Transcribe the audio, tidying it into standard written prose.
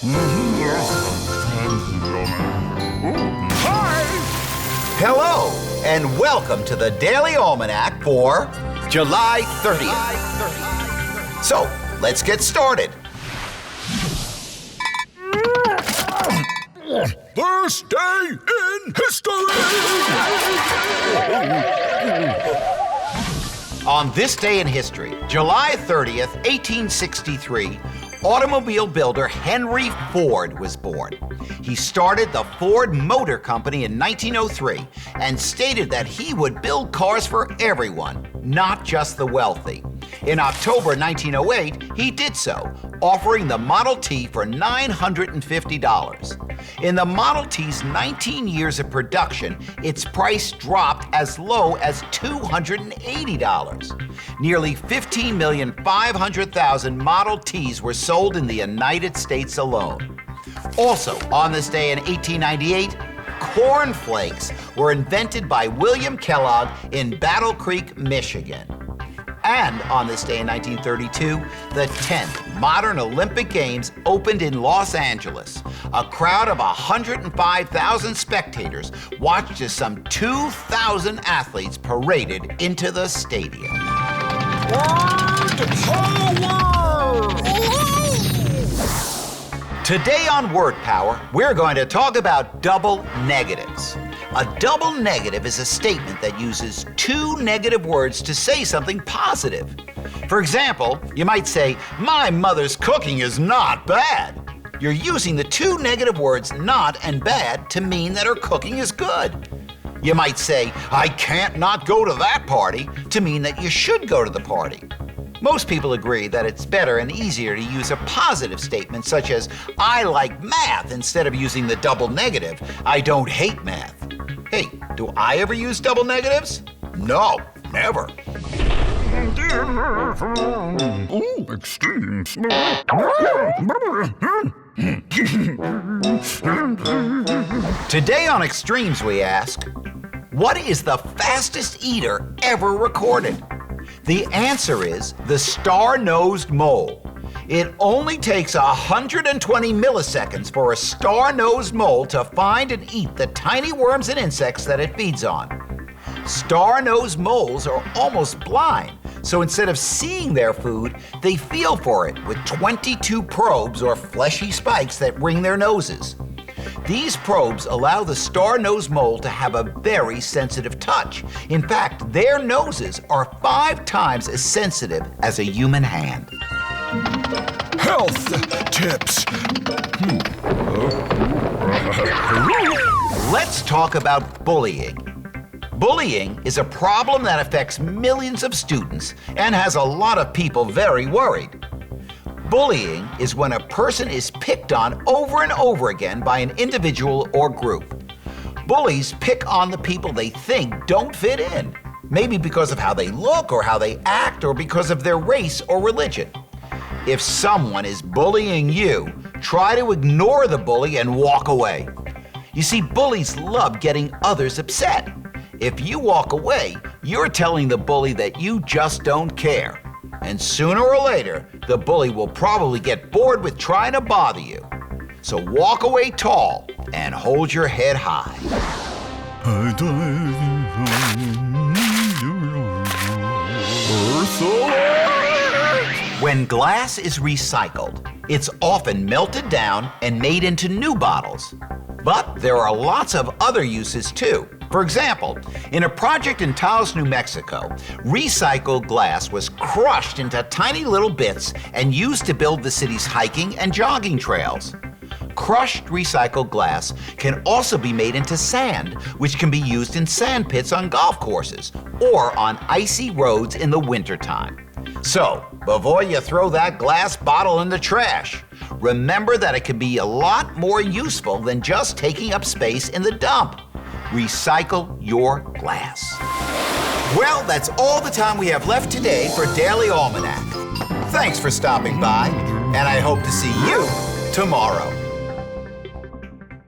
Hi! Hello, and welcome to the Daily Almanac for July 30th. So, let's get started. This day in history! On this day in history, July 30th, 1863, automobile builder Henry Ford was born. He started the Ford Motor Company in 1903 and stated that he would build cars for everyone, not just the wealthy. In October 1908, he did so, offering the Model T for $950. In the Model T's 19 years of production, its price dropped as low as $280. Nearly 15,500,000 Model Ts were sold in the United States alone. Also, on this day in 1898, Corn Flakes were invented by William Kellogg in Battle Creek, Michigan. And on this day in 1932, the 10th modern Olympic Games opened in Los Angeles. A crowd of 105,000 spectators watched as some 2,000 athletes paraded into the stadium. Today on Word Power, we're going to talk about double negatives. A double negative is a statement that uses two negative words to say something positive. For example, you might say, "My mother's cooking is not bad." You're using the two negative words not and bad to mean that her cooking is good. You might say, "I can't not go to that party," to mean that you should go to the party. Most people agree that it's better and easier to use a positive statement such as, "I like math," instead of using the double negative, "I don't hate math." Hey, do I ever use double negatives? No, never. Ooh, extremes. Today on Extremes we ask, what is the fastest eater ever recorded? The answer is the star-nosed mole. It only takes 120 milliseconds for a star-nosed mole to find and eat the tiny worms and insects that it feeds on. Star-nosed moles are almost blind, so instead of seeing their food, they feel for it with 22 probes or fleshy spikes that ring their noses. These probes allow the star-nosed mole to have a very sensitive touch. In fact, their noses are 5 times as sensitive as a human hand. Health tips. Let's talk about bullying. Bullying is a problem that affects millions of students and has a lot of people very worried. Bullying is when a person is picked on over and over again by an individual or group. Bullies pick on the people they think don't fit in, maybe because of how they look or how they act or because of their race or religion. If someone is bullying you, try to ignore the bully and walk away. You see, bullies love getting others upset. If you walk away, you're telling the bully that you just don't care. And sooner or later, the bully will probably get bored with trying to bother you. So walk away tall and hold your head high. When glass is recycled, it's often melted down and made into new bottles. But there are lots of other uses too. For example, in a project in Taos, New Mexico, recycled glass was crushed into tiny little bits and used to build the city's hiking and jogging trails. Crushed recycled glass can also be made into sand, which can be used in sand pits on golf courses or on icy roads in the wintertime. So, before you throw that glass bottle in the trash, remember that it can be a lot more useful than just taking up space in the dump. Recycle your glass. Well, that's all the time we have left today for Daily Almanac. Thanks for stopping by, and I hope to see you tomorrow.